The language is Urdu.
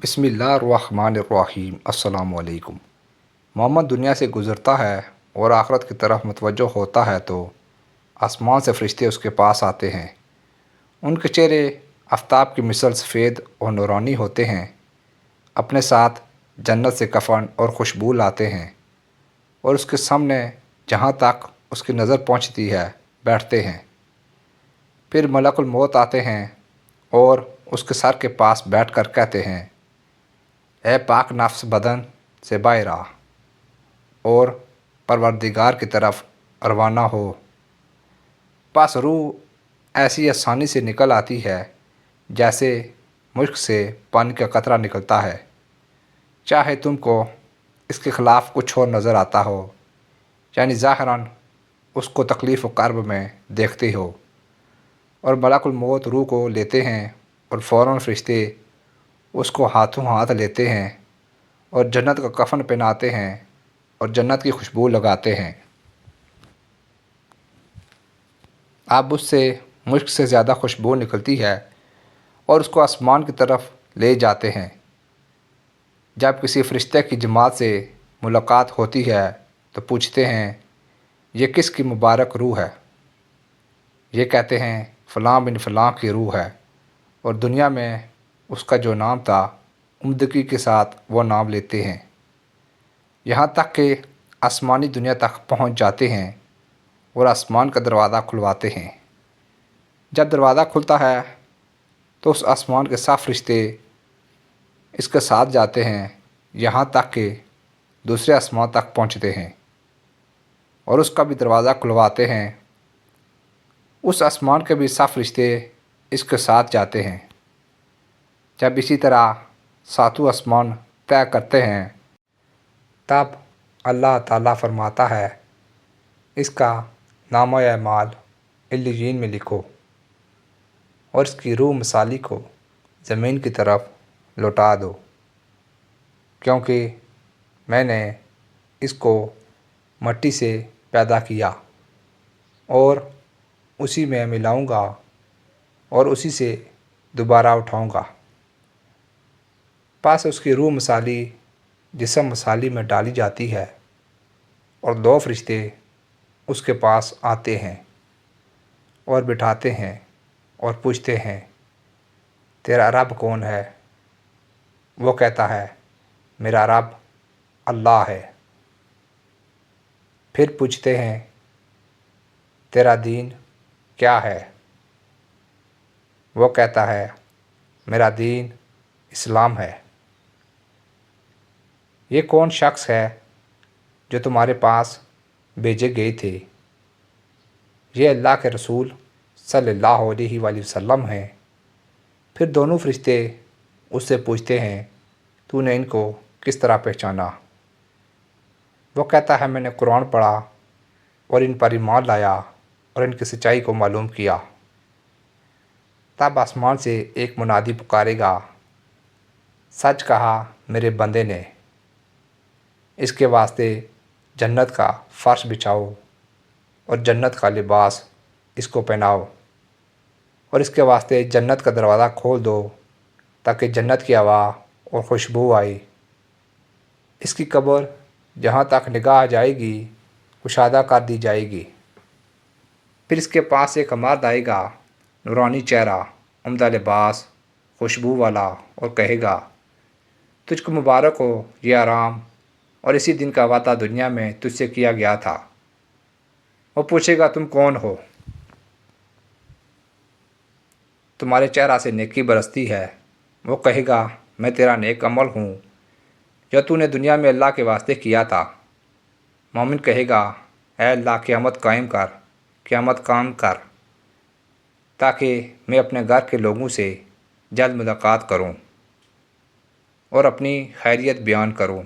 بسم اللہ الرحمن الرحیم۔ السلام علیکم۔ محمد دنیا سے گزرتا ہے اور آخرت کی طرف متوجہ ہوتا ہے تو آسمان سے فرشتے اس کے پاس آتے ہیں۔ ان کے چہرے آفتاب کی مثل سفید اور نورانی ہوتے ہیں۔ اپنے ساتھ جنت سے کفن اور خوشبو لاتے ہیں اور اس کے سامنے جہاں تک اس کی نظر پہنچتی ہے بیٹھتے ہیں۔ پھر ملک الموت آتے ہیں اور اس کے سر کے پاس بیٹھ کر کہتے ہیں، اے پاک نفس بدن سے باہر آ اور پروردگار کی طرف روانہ ہو۔ پس روح ایسی آسانی سے نکل آتی ہے جیسے مشک سے پانی کا قطرہ نکلتا ہے، چاہے تم کو اس کے خلاف کچھ اور نظر آتا ہو، یعنی ظاہراً اس کو تکلیف و کرب میں دیکھتے ہو۔ اور ملک الموت روح کو لیتے ہیں اور فوراً فرشتے اس کو ہاتھوں ہاتھ لیتے ہیں اور جنت کا کفن پہناتے ہیں اور جنت کی خوشبو لگاتے ہیں۔ اب اس سے مشک سے زیادہ خوشبو نکلتی ہے اور اس کو آسمان کی طرف لے جاتے ہیں۔ جب کسی فرشتے کی جماعت سے ملاقات ہوتی ہے تو پوچھتے ہیں، یہ کس کی مبارک روح ہے؟ یہ کہتے ہیں، فلاں بن فلاں کی روح ہے، اور دنیا میں اس کا جو نام تھا عمدگی کے ساتھ وہ نام لیتے ہیں، یہاں تک کہ آسمانی دنیا تک پہنچ جاتے ہیں اور آسمان کا دروازہ کھلواتے ہیں۔ جب دروازہ کھلتا ہے تو اس آسمان کے سب فرشتے اس کے ساتھ جاتے ہیں، یہاں تک کہ دوسرے آسمان تک پہنچتے ہیں اور اس کا بھی دروازہ کھلواتے ہیں۔ اس آسمان کے بھی سب فرشتے اس کے ساتھ جاتے ہیں۔ جب اسی طرح ساتوں آسمان طے کرتے ہیں تب اللہ تعالیٰ فرماتا ہے، اس کا نامہ اعمال علیین میں لکھو اور اس کی روح مثالی کو زمین کی طرف لوٹا دو، کیونکہ میں نے اس کو مٹی سے پیدا کیا اور اسی میں ملاؤں گا اور اسی سے دوبارہ اٹھاؤں گا۔ پس اس کی روح مثالی جسم مثالی میں ڈالی جاتی ہے اور دو فرشتے اس کے پاس آتے ہیں اور بٹھاتے ہیں اور پوچھتے ہیں، تیرا رب کون ہے؟ وہ کہتا ہے، میرا رب اللہ ہے۔ پھر پوچھتے ہیں، تیرا دین کیا ہے؟ وہ کہتا ہے، میرا دین اسلام ہے۔ یہ کون شخص ہے جو تمہارے پاس بھیجے گئے تھے؟ یہ اللہ کے رسول صلی اللہ علیہ وآلہ وسلم ہیں۔ پھر دونوں فرشتے اس سے پوچھتے ہیں، تو نے ان کو کس طرح پہچانا؟ وہ کہتا ہے، میں نے قرآن پڑھا اور ان پر ایمان لایا اور ان کی سچائی کو معلوم کیا۔ تب آسمان سے ایک منادی پکارے گا، سچ کہا میرے بندے نے، اس کے واسطے جنت کا فرش بچھاؤ اور جنت کا لباس اس کو پہناؤ اور اس کے واسطے جنت کا دروازہ کھول دو تاکہ جنت کی ہوا اور خوشبو آئے۔ اس کی قبر جہاں تک نگاہ جائے گی کشادہ کر دی جائے گی۔ پھر اس کے پاس ایک مرد آئے گا، نورانی چہرہ، عمدہ لباس، خوشبو والا، اور کہے گا، تجھ کو مبارک ہو یہ آرام اور اسی دن کا وعدہ دنیا میں تجھ سے کیا گیا تھا۔ وہ پوچھے گا، تم کون ہو؟ تمہارے چہرہ سے نیکی برستی ہے۔ وہ کہے گا، میں تیرا نیک عمل ہوں جو تو نے دنیا میں اللہ کے واسطے کیا تھا۔ مومن کہے گا، اے اللہ قیامت قائم کر تاکہ میں اپنے گھر کے لوگوں سے جلد ملاقات کروں اور اپنی خیریت بیان کروں۔